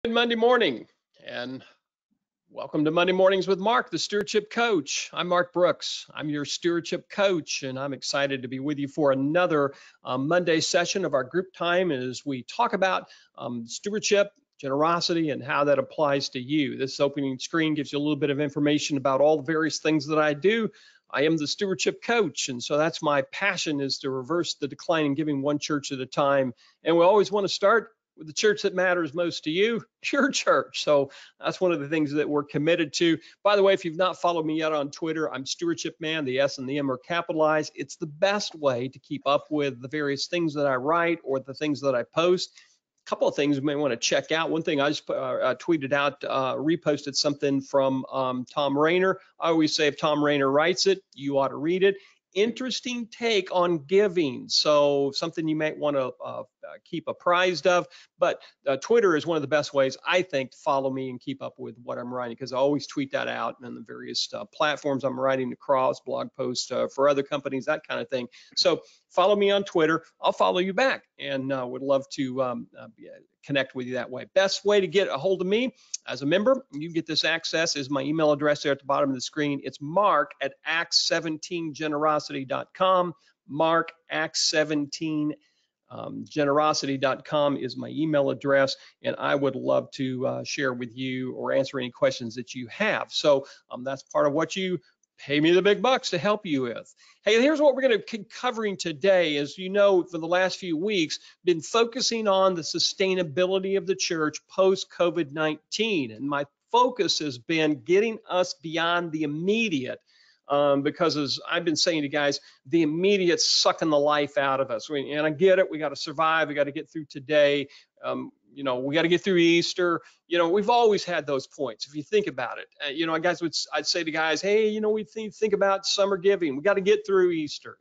Good Monday morning, and welcome to Monday Mornings with Mark, the stewardship coach. I'm Mark Brooks. I'm your stewardship coach, and I'm excited to be with you for another Monday session of our group time as we talk about stewardship, generosity, and how that applies to you. This opening screen gives you a little bit of information about all the various things that I do. I am the stewardship coach, and so that's my passion, is to reverse the decline in giving one church at a time. And we always want to start with the church that matters most to you, your church. So that's one of the things that we're committed to. By the way, if you've not followed me yet on Twitter, I'm Stewardship Man. The S and the M are capitalized. It's the best way to keep up with the various things that I write or the things that I post. A couple of things you may want to check out. One thing I just tweeted out, reposted something from Tom Rainer. I always say if Tom Rainer writes it, you ought to read it. Interesting take on giving. So something you might want to keep apprised of. But Twitter is one of the best ways, I think, to follow me and keep up with what I'm writing, because I always tweet that out and the various platforms I'm writing across, blog posts for other companies, that kind of thing. So follow me on Twitter. I'll follow you back, and would love to connect with you that way. Best way to get a hold of me as a member, you get this access, is my email address there at the bottom of the screen. It's mark@acts17generosity.com. Mark@acts17generosity.com is my email address, and I would love to share with you or answer any questions that you have. So that's part of what you pay me the big bucks to help you with. Hey, here's what we're going to keep covering today. As you know, for the last few weeks, been focusing on the sustainability of the church post COVID-19. And my focus has been getting us beyond the immediate, because as I've been saying to guys, the immediate's sucking the life out of us. And I get it. We got to survive. We got to get through today. We got to get through Easter. We've always had those points. If you think about it, I'd say to guys, hey, we think about summer giving. We got to get through Easter,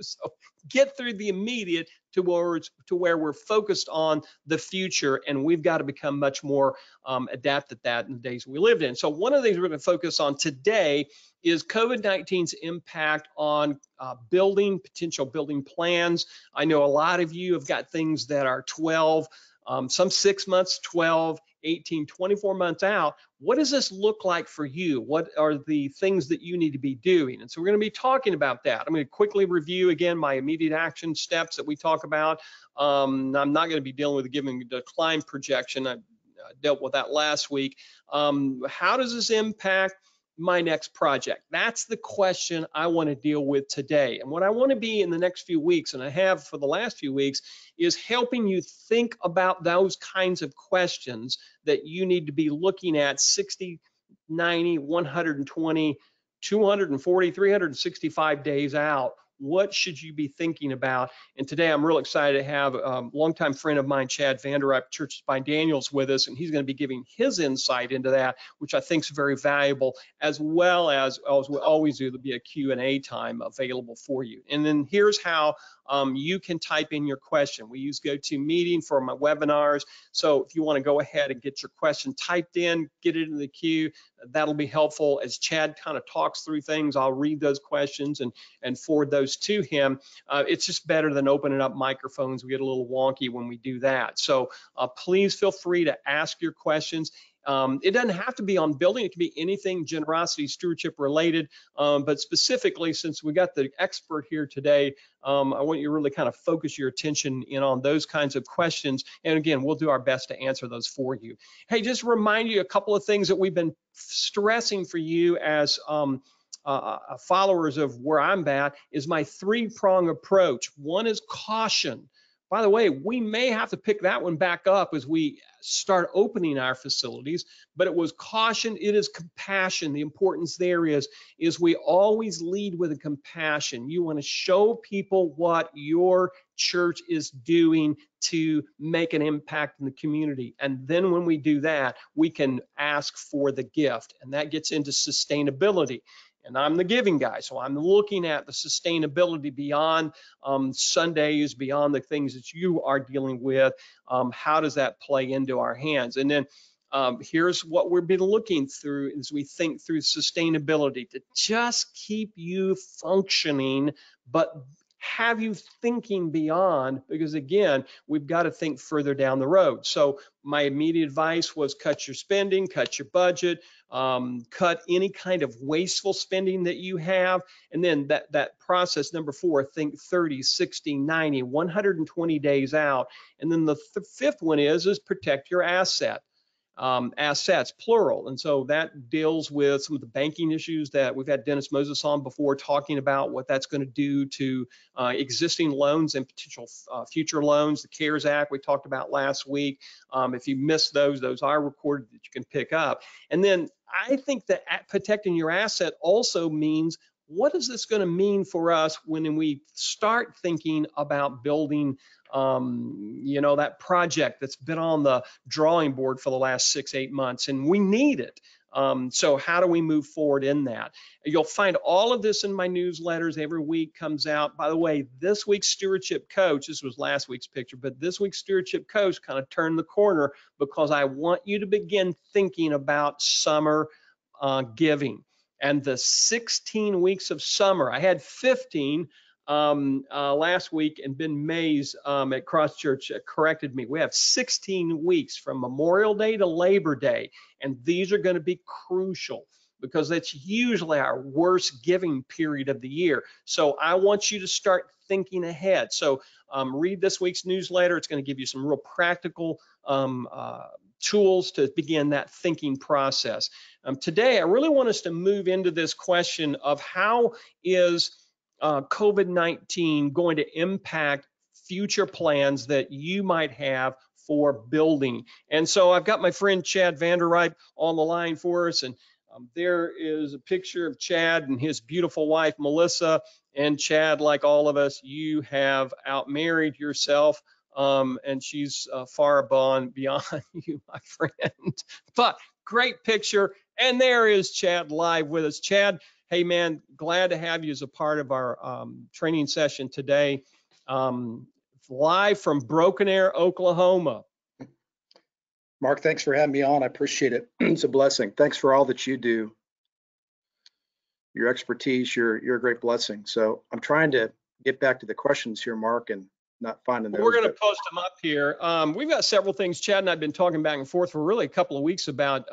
so get through the immediate to where we're focused on the future, and we've got to become much more adept at that in the days we lived in. So one of the things we're going to focus on today is COVID-19's impact on potential building plans. I know a lot of you have got things that are 12, some 6 months, 12, 18, 24 months out. What does this look like for you? What are the things that you need to be doing? And so we're going to be talking about that. I'm going to quickly review again my immediate action steps that we talk about. I'm not going to be dealing with giving decline projection. I dealt with that last week. How does this impact my next project? That's the question I want to deal with today. And what I want to be in the next few weeks, and I have for the last few weeks, is helping you think about those kinds of questions that you need to be looking at 60, 90, 120, 240, 365 days out. What should you be thinking about? And today I'm real excited to have a longtime friend of mine, Chad Vanderipe, Churches by Daniels, with us, and he's going to be giving his insight into that, which I think is very valuable, as well as we always do, there'll be a Q&A time available for you. And then here's how you can type in your question. We use GoToMeeting for my webinars, so if you want to go ahead and get your question typed in, get it in the queue, that'll be helpful. As Chad kind of talks through things, I'll read those questions and forward those to him. It's just better than opening up microphones. We get a little wonky when we do that. So please feel free to ask your questions. It doesn't have to be on building. It can be anything generosity, stewardship related. But specifically, since we got the expert here today, I want you to really kind of focus your attention in on those kinds of questions. And again, we'll do our best to answer those for you. Hey, just remind you a couple of things that we've been stressing for you as followers of where I'm at, is my three-prong approach. One is caution. By the way, we may have to pick that one back up as we start opening our facilities, but it was caution, it is compassion. The importance there is we always lead with a compassion. You want to show people what your church is doing to make an impact in the community. And then when we do that, we can ask for the gift, and that gets into sustainability. And I'm the giving guy, so I'm looking at the sustainability beyond Sundays, beyond the things that you are dealing with. How does that play into our hands? And then here's what we've been looking through as we think through sustainability, to just keep you functioning, but have you thinking beyond, because again, we've got to think further down the road. So my immediate advice was cut your spending, cut your budget, cut any kind of wasteful spending that you have. And then that process, number 4, think 30, 60, 90, 120 days out. And then the fifth one is protect your assets, plural. And so that deals with some of the banking issues that we've had Dennis Moses on before, talking about what that's going to do to existing loans and potential future loans. The CARES Act we talked about last week. If you missed those are recorded that you can pick up. And then I think that protecting your asset also means, what is this going to mean for us when we start thinking about building that project that's been on the drawing board for the last 6-8 months, and we need it. So how do we move forward in that? You'll find all of this in my newsletters. Every week comes out. By the way, this week's Stewardship Coach, this was last week's picture, but this week's Stewardship Coach kind of turned the corner, because I want you to begin thinking about summer giving. And the 16 weeks of summer, I had 15 last week, and Ben Mays at Cross Church corrected me. We have 16 weeks from Memorial Day to Labor Day, and these are going to be crucial, because that's usually our worst giving period of the year. So I want you to start thinking ahead. So read this week's newsletter. It's going to give you some real practical tools to begin that thinking process. Today, I really want us to move into this question of how is COVID-19 going to impact future plans that you might have for building. And so I've got my friend Chad Vanderipe on the line for us, and there is a picture of Chad and his beautiful wife, Melissa. And Chad, like all of us, you have outmarried yourself, and she's far beyond you, my friend. But great picture. And there is Chad live with us. Chad, hey man, glad to have you as a part of our training session today. Live from Broken Arrow, Oklahoma. Mark, thanks for having me on. I appreciate it. It's a blessing. Thanks for all that you do. Your expertise, you're a great blessing. So I'm trying to get back to the questions here, Mark, and not finding those. We're going to post them up here. We've got several things. Chad and I have been talking back and forth for really a couple of weeks about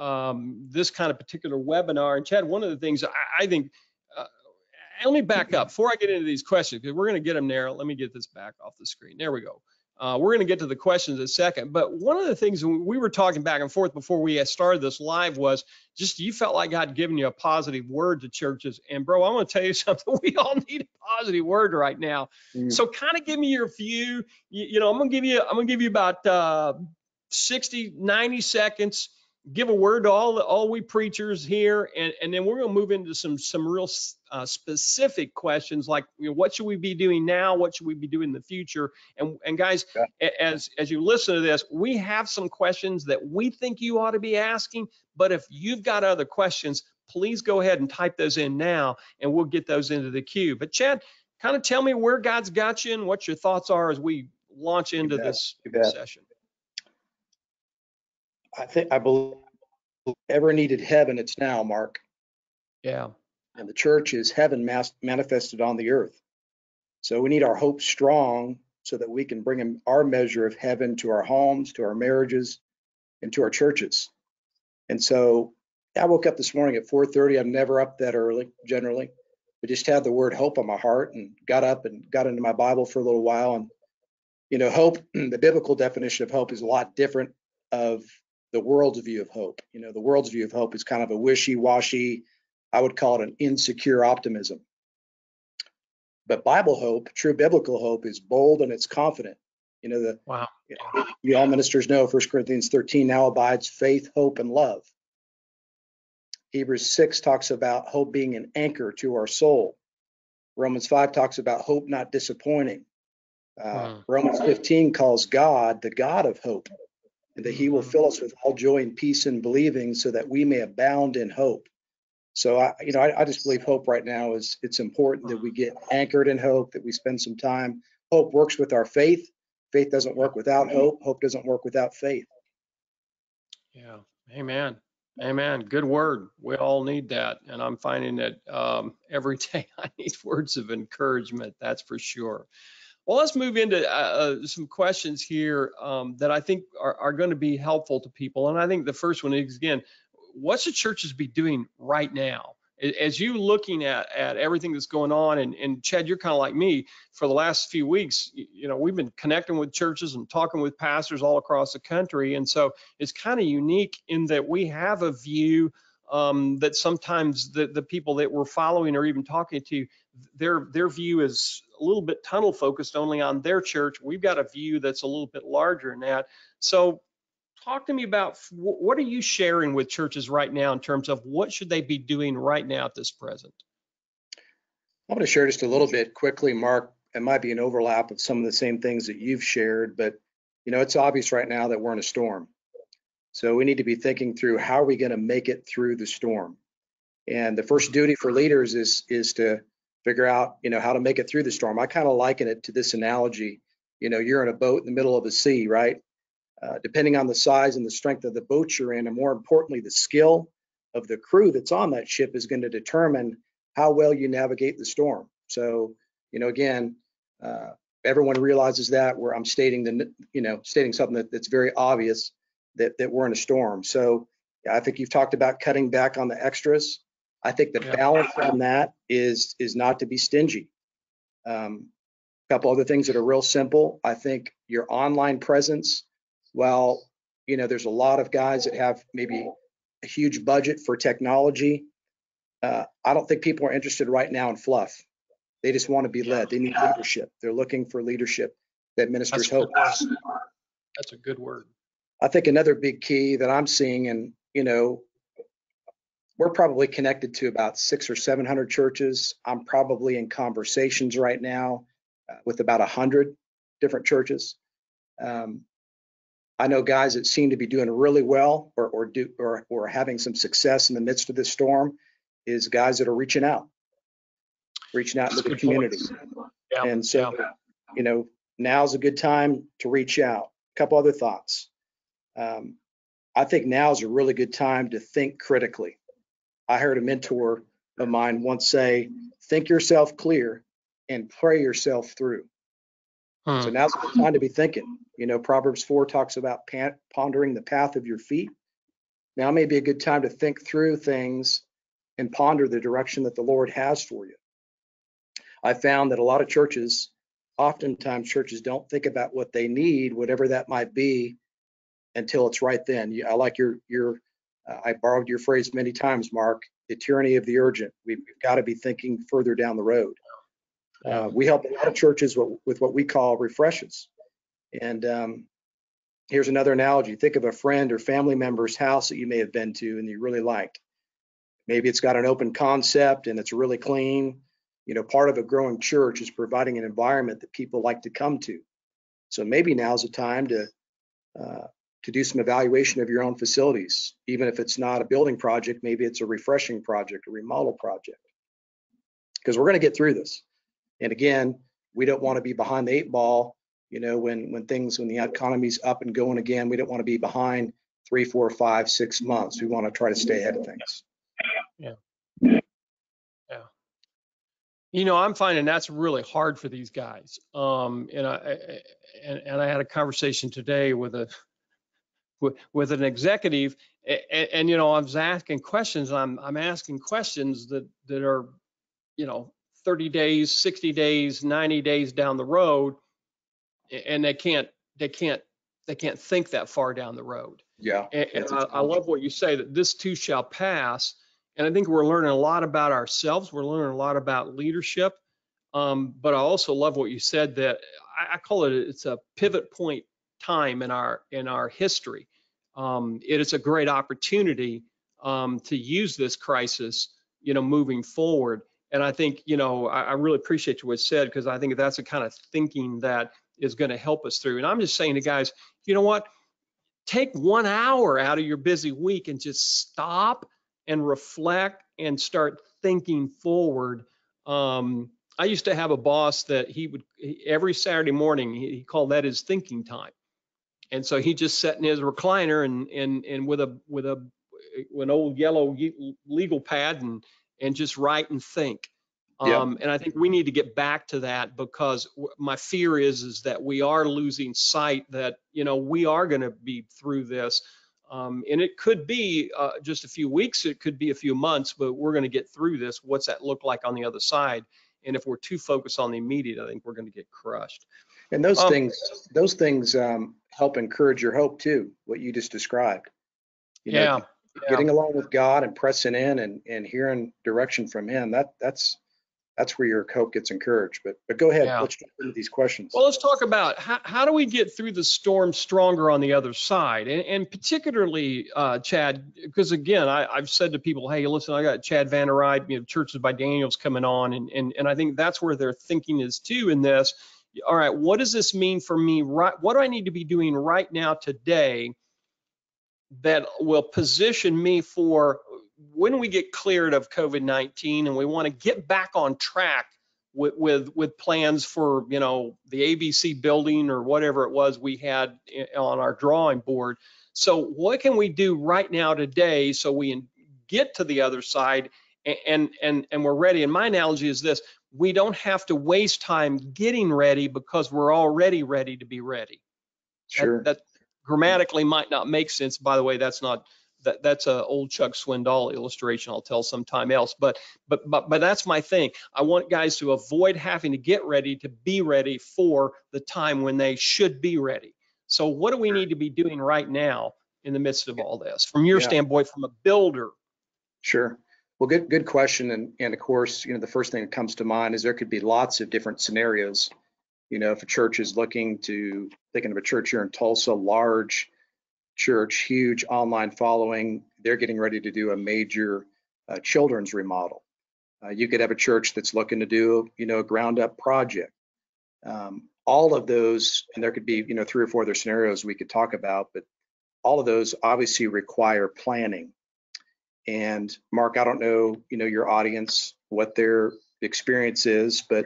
this kind of particular webinar. And Chad, one of the things I think, let me back up before I get into these questions, because we're going to get them there. Let me get this back off the screen. There we go. We're going to get to the questions in a second. But one of the things we were talking back and forth before we started this live was just, you felt like God given you a positive word to churches. And bro, I want to tell you something. We all need a positive word right now. So kind of give me your view. I'm going to give you about 60, 90 seconds. Give a word to all we preachers here, and then we're going to move into some real specific questions, like what should we be doing now, what should we be doing in the future, and guys, as you listen to this, we have some questions that we think you ought to be asking, but if you've got other questions, please go ahead and type those in now, and we'll get those into the queue. But Chad, kind of tell me where God's got you and what your thoughts are as we launch into this session. I believe ever needed heaven, it's now, Mark. Yeah. And the church is heaven manifested on the earth. So we need our hope strong so that we can bring in our measure of heaven to our homes, to our marriages, and to our churches. And so I woke up this morning at 4:30. I'm never up that early, generally, but just had the word hope on my heart and got up and got into my Bible for a little while. And, hope, the biblical definition of hope is a lot different of the world's view of hope. The world's view of hope is kind of a wishy-washy, I would call it an insecure optimism. But Bible hope, true biblical hope, is bold and it's confident. Wow. You all ministers know 1 Corinthians 13 now abides faith, hope, and love. Hebrews 6 talks about hope being an anchor to our soul. Romans 5 talks about hope not disappointing. Romans 15 calls God the God of hope, and that he will fill us with all joy and peace in believing so that we may abound in hope. So I just believe hope right now it's important that we get anchored in hope, that we spend some time. Hope works with our faith. Faith doesn't work without hope. Hope doesn't work without faith. Yeah. Amen. Amen. Good word. We all need that. And I'm finding that every day I need words of encouragement. That's for sure. Well, let's move into some questions here that I think are going to be helpful to people. And I think the first one is, again, what should churches be doing right now? As you looking at everything that's going on, and Chad, you're kind of like me for the last few weeks, we've been connecting with churches and talking with pastors all across the country. And so it's kind of unique in that we have a view that sometimes the people that we're following or even talking to, their view is a little bit tunnel focused only on their church. We've got a view that's a little bit larger than that. So talk to me about what are you sharing with churches right now in terms of what should they be doing right now at this present? I'm going to share just a little bit quickly, Mark. It might be an overlap of some of the same things that you've shared, but it's obvious right now that we're in a storm. So we need to be thinking through how are we going to make it through the storm. And the first duty for leaders is to figure out, how to make it through the storm. I kind of liken it to this analogy. You're in a boat in the middle of the sea, right? Depending on the size and the strength of the boat you're in, and more importantly, the skill of the crew that's on that ship is going to determine how well you navigate the storm. So, again, everyone realizes that where I'm stating something that's very obvious that we're in a storm. So yeah, I think you've talked about cutting back on the extras. I think the balance on that is not to be stingy. A couple other things that are real simple. I think your online presence, well, there's a lot of guys that have maybe a huge budget for technology. I don't think people are interested right now in fluff. They just want to be led. They need leadership. They're looking for leadership that ministers hope. That's a good word. I think another big key that I'm seeing, and we're probably connected to about 600 or 700 churches. I'm probably in conversations right now with about 100 different churches. I know guys that seem to be doing really well or having some success in the midst of this storm is guys that are reaching out into the community. Yeah. And so, now's a good time to reach out. A couple other thoughts. I think now is a really good time to think critically. I heard a mentor of mine once say, think yourself clear and pray yourself through. So now's a good time to be thinking. Proverbs 4 talks about pondering the path of your feet. Now may be a good time to think through things and ponder the direction that the Lord has for you. I found that a lot of churches, oftentimes churches don't think about what they need, whatever that might be, until it's right then. I like I borrowed your phrase many times, Mark, the tyranny of the urgent. We've got to be thinking further down the road. We help a lot of churches with what we call refreshes. And here's another analogy. Think of a friend or family member's house that you may have been to and you really liked. Maybe it's got an open concept and it's really clean. Part of a growing church is providing an environment that people like to come to. So maybe now's the time to do some evaluation of your own facilities. Even if it's not a building project, maybe it's a refreshing project, a remodel project. Because we're going to get through this. And again, we don't want to be behind the 8 ball. When the economy's up and going again, we don't want to be behind 3, 4, 5, 6 months. We want to try to stay ahead of things. Yeah. I'm finding that's really hard for these guys. And I had a conversation today with an executive, and I was asking questions. I'm asking questions that are 30 days, 60 days, 90 days down the road, and they can't think that far down the road. Yeah. And I love what you say, that this too shall pass. And I think we're learning a lot about ourselves. We're learning a lot about leadership. But I also love what you said, that I call it's a pivot point time in our history. It is a great opportunity to use this crisis, moving forward. And I think, I really appreciate what you said, because I think that's the kind of thinking that is going to help us through. And I'm just saying to guys, you know what? Take 1 hour out of your busy week and just stop and reflect and start thinking forward. I used to have a boss that every Saturday morning, he called that his thinking time. And so he just sat in his recliner and with a an old yellow legal pad and just write and think. And I think we need to get back to that, because my fear is that we are losing sight that, we are going to be through this. And it could be just a few weeks, it could be a few months, but we're going to get through this. What's that look like on the other side? And if we're too focused on the immediate, I think we're going to get crushed. And those things help encourage your hope too, what you just described. Getting along with God and pressing in and hearing direction from Him, that's where your hope gets encouraged. But go ahead, let's jump into these questions. Well, let's talk about how do we get through the storm stronger on the other side, and particularly Chad, because again, I've said to people, hey, listen, I got Chad Vanderipe, Churches by Daniel's coming on, and I think that's where their thinking is too in this. All right, what does this mean for me? Right, what do I need to be doing right now today that will position me for when we get cleared of COVID-19 and we want to get back on track with plans for, the ABC building or whatever it was we had on our drawing board. So what can we do right now today so we get to the other side and we're ready? And my analogy is this: we don't have to waste time getting ready because we're already ready to be ready. Sure. That grammatically might not make sense. By the way, that's a old Chuck Swindoll illustration I'll tell sometime else. But that's my thing. I want guys to avoid having to get ready to be ready for the time when they should be ready. So what do we need to be doing right now in the midst of all this, from your standpoint, from a builder? Sure. Well, good question. And of course, the first thing that comes to mind is there could be lots of different scenarios. If a church is thinking of a church here in Tulsa, large church, huge online following, they're getting ready to do a major children's remodel. You could have a church that's looking to do, a ground up project. All of those, and there could be, 3 or 4 other scenarios we could talk about, but all of those obviously require planning. And Mark, I don't know, your audience, what their experience is, but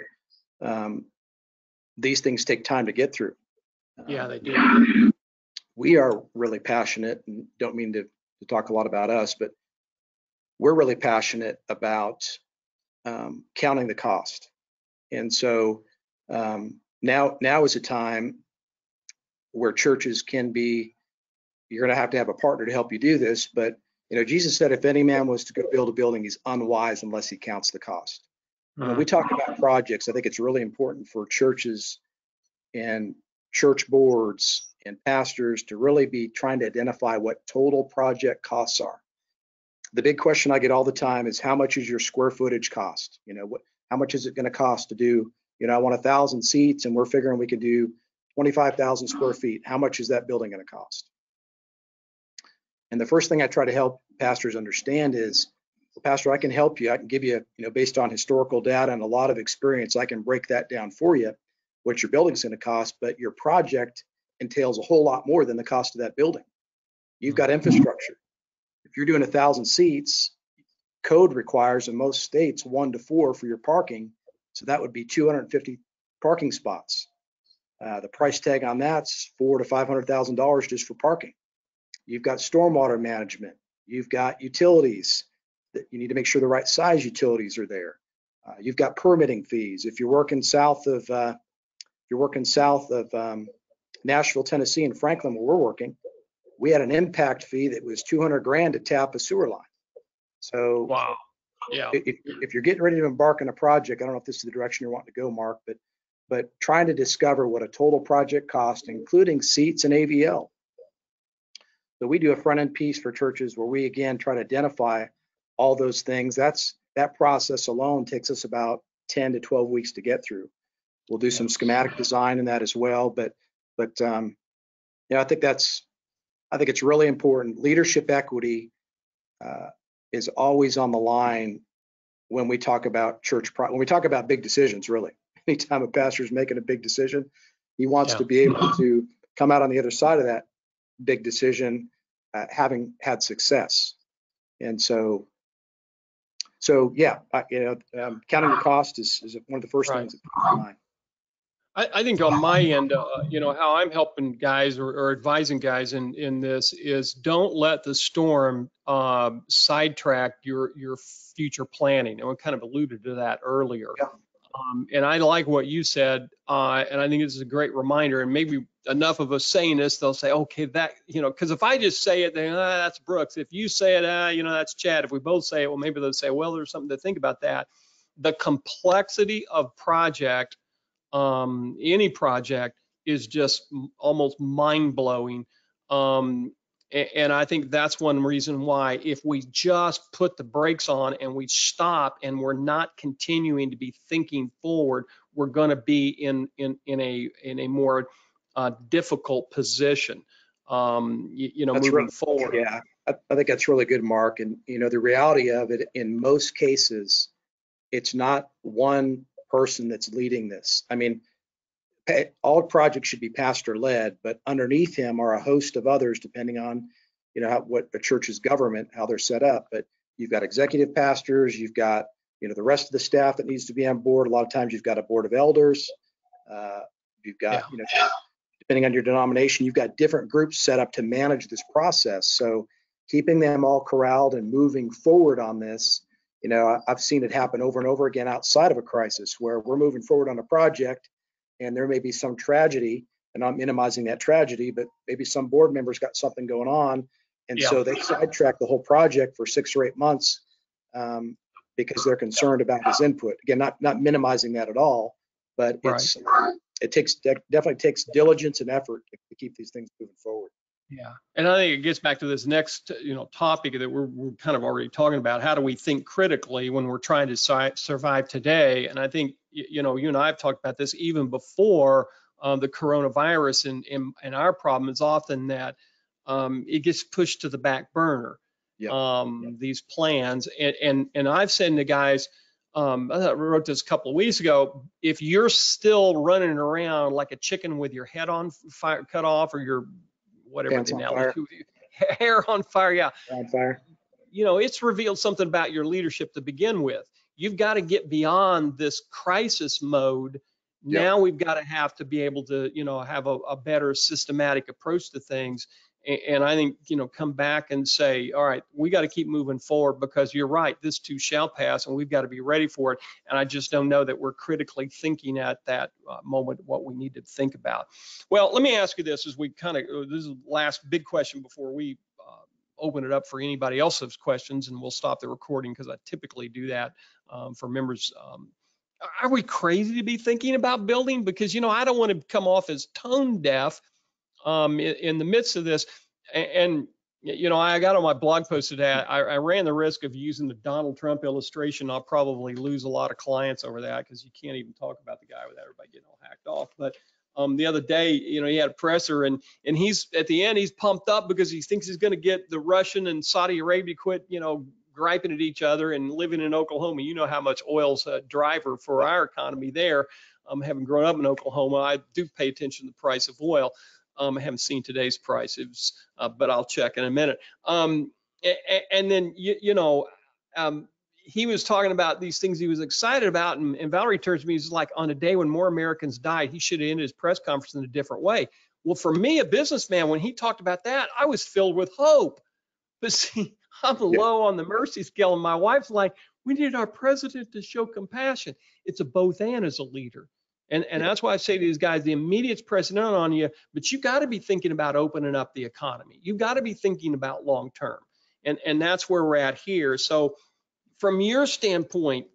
these things take time to get through. Yeah, they do. We are really passionate, and don't mean to talk a lot about us, but we're really passionate about counting the cost. And so now is a time where churches can be, you're going to have a partner to help you do this, but Jesus said, if any man was to go build a building, he's unwise unless he counts the cost. When we talk about projects, I think it's really important for churches and church boards and pastors to really be trying to identify what total project costs are. The big question I get all the time is, how much is your square footage cost? How much is it going to cost to do, I want 1,000 seats and we're figuring we could do 25,000 square feet. How much is that building going to cost? And the first thing I try to help pastors understand is, well, Pastor, I can help you. I can give you, based on historical data and a lot of experience, I can break that down for you, what your building's going to cost, but your project entails a whole lot more than the cost of that building. You've got infrastructure. If you're doing 1,000 seats, code requires in most states 1 to 4 for your parking. So that would be 250 parking spots. The price tag on that's $400,000 to $500,000 just for parking. You've got stormwater management. You've got utilities that you need to make sure the right size utilities are there. You've got permitting fees. If you're working south of Nashville, Tennessee, and Franklin, where we're working, we had an impact fee that was $200,000 to tap a sewer line. So, wow, yeah. If you're getting ready to embark on a project, I don't know if this is the direction you're wanting to go, Mark, but trying to discover what a total project cost, including seats and AVL. So we do a front end piece for churches where we again try to identify all those things. That process alone takes us about 10 to 12 weeks to get through. We'll do some schematic design in that as well, but I think it's really important. Leadership equity is always on the line when we talk about when we talk about big decisions. Really, anytime a pastor is making a big decision, he wants to be able to come out on the other side of that big decision having had success. And so counting the cost is one of the first things that comes to mind. I think on my end, how I'm helping guys or advising guys in this is don't let the storm sidetrack your future planning. And we kind of alluded to that earlier. Yeah. And I like what you said, and I think this is a great reminder. And maybe enough of us saying this, they'll say, okay, that, because if I just say it, then that's Brooks. If you say it, that's Chad. If we both say it, well, maybe they'll say, well, there's something to think about that. The complexity of project, any project, is just almost mind-blowing. And I think that's one reason why, if we just put the brakes on and we stop and we're not continuing to be thinking forward, we're going to be in a more difficult position, moving forward. Yeah, I think that's really good, Mark. And the reality of it, in most cases, it's not one person that's leading this. I mean, all projects should be pastor-led, but underneath him are a host of others, depending on what a church's government, how they're set up. But you've got executive pastors, you've got the rest of the staff that needs to be on board. A lot of times you've got a board of elders, you've got depending on your denomination, you've got different groups set up to manage this process. So keeping them all corralled and moving forward on this, I've seen it happen over and over again outside of a crisis, where we're moving forward on a project and there may be some tragedy, and I'm minimizing that tragedy, but maybe some board members got something going on, and so they sidetrack the whole project for 6 or 8 months because they're concerned about his input. Again, not minimizing that at all, but it definitely takes diligence and effort to keep these things moving forward. Yeah, and I think it gets back to this next, topic that we're kind of already talking about. How do we think critically when we're trying to survive today? And I think, you and I have talked about this even before the coronavirus, and our problem is often that it gets pushed to the back burner. These plans, and I've said to guys, I wrote this a couple of weeks ago, if you're still running around like a chicken with your head on fire, cut off, or your whatever the analogy, hair on fire, on fire, it's revealed something about your leadership to begin with. You've got to get beyond this crisis mode. Now we've got to have to be able to, have a better systematic approach to things. And I think, come back and say, all right, we got to keep moving forward, because you're right, this too shall pass, and we've got to be ready for it. And I just don't know that we're critically thinking at that moment what we need to think about. Well, let me ask you this, as we this is the last big question before we open it up for anybody else's questions, and we'll stop the recording, because I typically do that for members. Are we crazy to be thinking about building? Because, I don't want to come off as tone deaf in the midst of this. And I got on my blog post today, I ran the risk of using the Donald Trump illustration. I'll probably lose a lot of clients over that, because you can't even talk about the guy without everybody getting all hacked off. But the other day, he had a presser, and he's at the end, he's pumped up because he thinks he's going to get the Russian and Saudi Arabia quit, griping at each other, and living in Oklahoma. You know how much oil's a driver for our economy there. Having grown up in Oklahoma, I do pay attention to the price of oil. I haven't seen today's price, but I'll check in a minute. And then, he was talking about these things he was excited about, and Valerie turns to me, he's like, on a day when more Americans died, he should have ended his press conference in a different way. Well, for me, a businessman, when he talked about that, I was filled with hope. But see, I'm low on the mercy scale, and my wife's like, we need our president to show compassion. It's a both and as a leader. And that's why I say to these guys, the immediate's pressing on you, but you got to be thinking about opening up the economy. You've got to be thinking about long term. And that's where we're at here. So from your standpoint,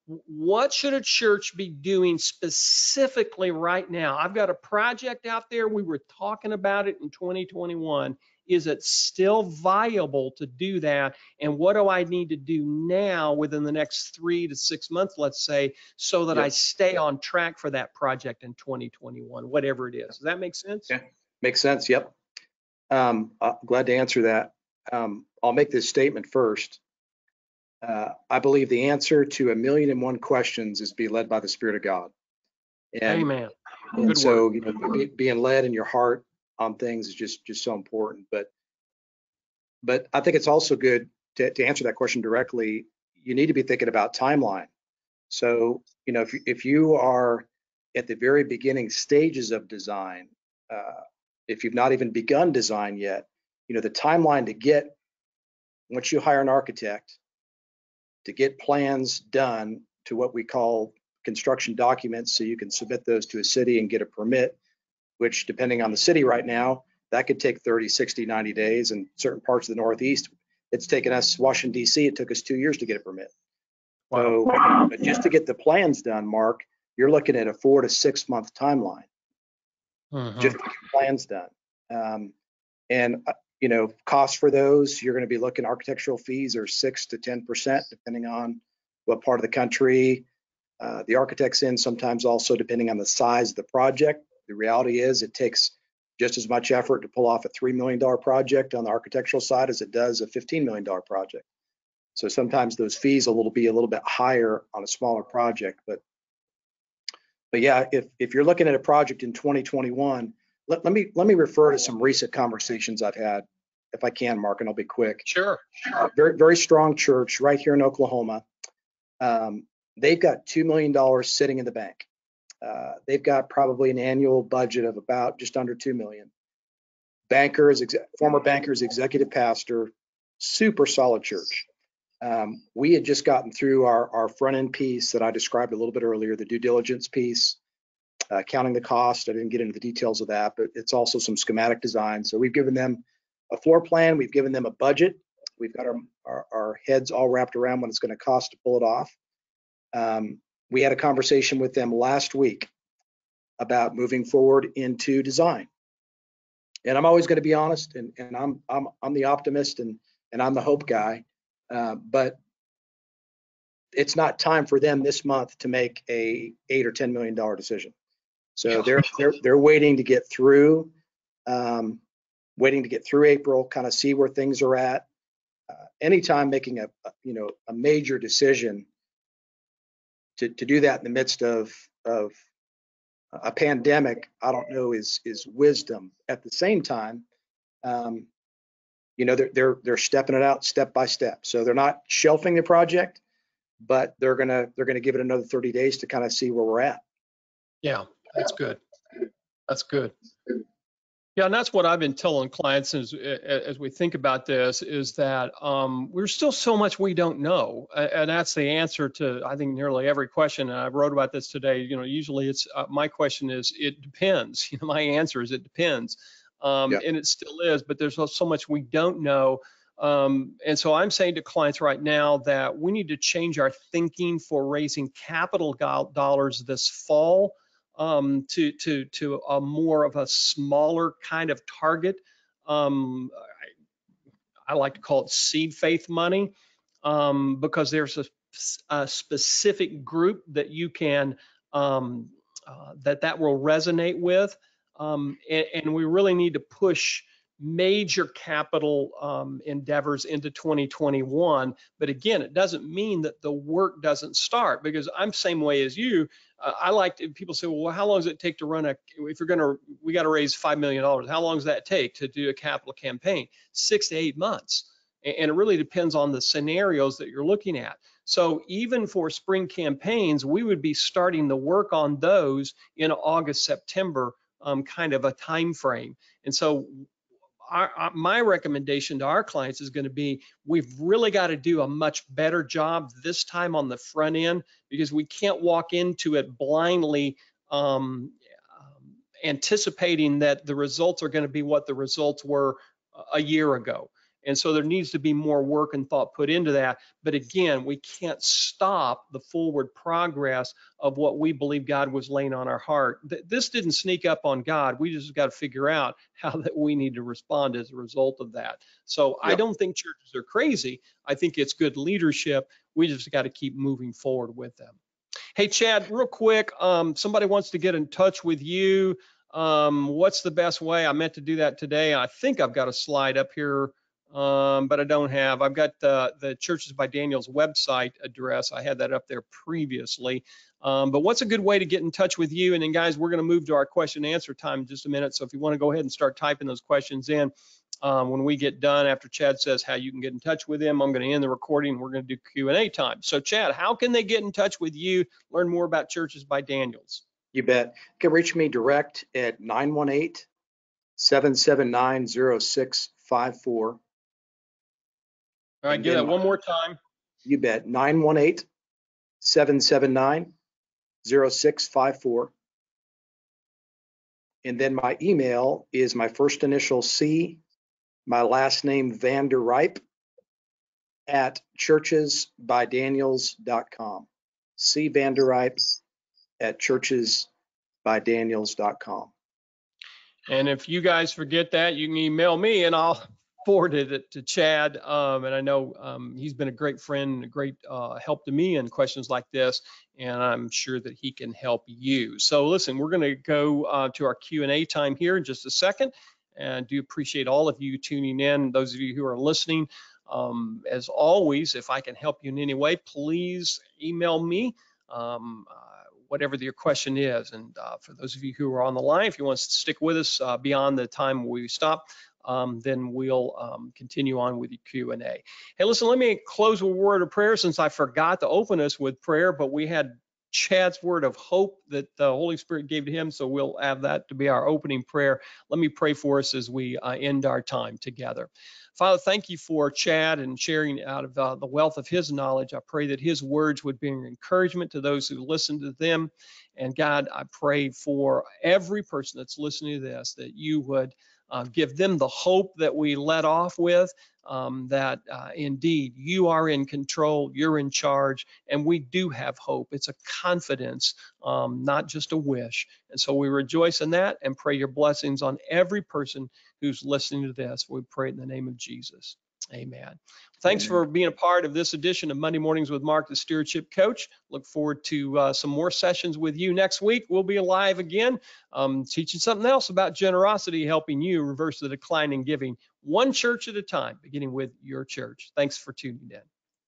what should a church be doing specifically right now? I've got a project out there. We were talking about it in 2021. Is it still viable to do that? And what do I need to do now within the next 3 to 6 months, let's say, so that I stay on track for that project in 2021, whatever it is? Does that make sense? Yeah, makes sense. Yep. Glad to answer that. I'll make this statement first. I believe the answer to 1,000,001 questions is be led by the Spirit of God. And, Amen. And so, being led in your heart on things is just so important. But I think it's also good to answer that question directly. You need to be thinking about timeline. So, if you are at the very beginning stages of design, if you've not even begun design yet, the timeline to get, once you hire an architect, to get plans done to what we call construction documents, so you can submit those to a city and get a permit, which depending on the city right now, that could take 30, 60, 90 days. In certain parts of the Northeast, it's taken us, Washington, D.C., it took us 2 years to get a permit. Wow. So but just to get the plans done, Mark, you're looking at a 4 to 6 month timeline just to get plans done. And costs for those, you're going to be looking, architectural fees are 6 to 10%, depending on what part of the country the architect's in, sometimes also depending on the size of the project. The reality is it takes just as much effort to pull off a $3 million project on the architectural side as it does a $15 million project. So sometimes those fees will be a little bit higher on a smaller project. But yeah, if you're looking at a project in 2021, let me refer to some recent conversations I've had, if I can, Mark, and I'll be quick. Sure. Very, very strong church right here in Oklahoma. They've got $2 million sitting in the bank. They've got probably an annual budget of about just under $2 million. Former bankers, executive pastor, super solid church. We had just gotten through our front end piece that I described a little bit earlier, the due diligence piece, counting the cost. I didn't get into the details of that, but it's also some schematic design. So we've given them a floor plan. We've given them a budget. We've got our heads all wrapped around what it's going to cost to pull it off. We had a conversation with them last week about moving forward into design. And I'm always going to be honest, and I'm the optimist and I'm the hope guy. But it's not time for them this month to make a $8 or $10 million decision. So they're waiting to get through, April, kind of see where things are at. Anytime making a major decision to do that in the midst of a pandemic, I don't know is wisdom. At the same time, they're stepping it out step by step. So they're not shelving the project, but they're gonna give it another 30 days to kind of see where we're at. Yeah, that's good. That's good. Yeah, and that's what I've been telling clients as we think about this, is that there's still so much we don't know, and that's the answer to, I think, nearly every question. And I wrote about this today. Usually it's my question is, it depends. My answer is it depends, and it still is. But there's so much we don't know, and so I'm saying to clients right now that we need to change our thinking for raising capital dollars this fall. To a more of a smaller kind of target. I like to call it seed faith money, because there's a specific group that you can that will resonate with, and we really need to push major capital endeavors into 2021. But again, it doesn't mean that the work doesn't start, because I'm same way as you. I like to, people say, well, how long does it take to run if we got to raise $5 million. How long does that take to do a capital campaign? 6 to 8 months. And it really depends on the scenarios that you're looking at. So even for spring campaigns, we would be starting the work on those in August, September, kind of a time frame. And so my recommendation to our clients is going to be, we've really got to do a much better job this time on the front end, because we can't walk into it blindly anticipating that the results are going to be what the results were a year ago. And so there needs to be more work and thought put into that. But again, we can't stop the forward progress of what we believe God was laying on our heart. This didn't sneak up on God. We just got to figure out how that we need to respond as a result of that. So I don't think churches are crazy. I think it's good leadership. We just got to keep moving forward with them. Hey, Chad, real quick, somebody wants to get in touch with you. What's the best way? I meant to do that today. I think I've got a slide up here, but I don't have. I've got the Churches by Daniel's website address. I had that up there previously. But what's a good way to get in touch with you? And then, guys, we're going to move to our question and answer time in just a minute. So if you want to go ahead and start typing those questions in, when we get done, after Chad says how you can get in touch with him, I'm going to end the recording. We're going to do Q&A time. So, Chad, how can they get in touch with you, learn more about Churches by Daniel's? You bet. You can reach me direct at 918-779-0654. All right, And give then that one more time. you bet, 918-779-0654. And then my email is my first initial C, my last name Vanderipe at churchesbydaniels.com. C Vanderipe at churchesbydaniels.com. And if you guys forget that, you can email me and I'll forward it to Chad. And I know he's been a great friend, a great help to me in questions like this, and I'm sure that he can help you. So listen, we're going to go to our Q&A time here in just a second, and do appreciate all of you tuning in, those of you who are listening. As always, if I can help you in any way, please email me. Whatever your question is. And for those of you who are on the line, if you want to stick with us beyond the time we stop, then we'll continue on with the Q&A. Hey, listen, let me close with a word of prayer, since I forgot to open us with prayer, but we had Chad's word of hope that the Holy Spirit gave to him, so we'll have that to be our opening prayer. Let me pray for us as we end our time together. Father, thank you for Chad and sharing out of the wealth of his knowledge. I pray that his words would be an encouragement to those who listen to them. And God, I pray for every person that's listening to this, that you would give them the hope that we let off with, that indeed you are in control, you're in charge, and we do have hope. It's a confidence, not just a wish. And so we rejoice in that and pray your blessings on every person who's listening to this. We pray in the name of Jesus. Amen. Thanks for being a part of this edition of Monday Mornings with Mark, the Stewardship Coach. Look forward to some more sessions with you next week. We'll be live again, teaching something else about generosity, helping you reverse the decline in giving, one church at a time, beginning with your church. Thanks for tuning in.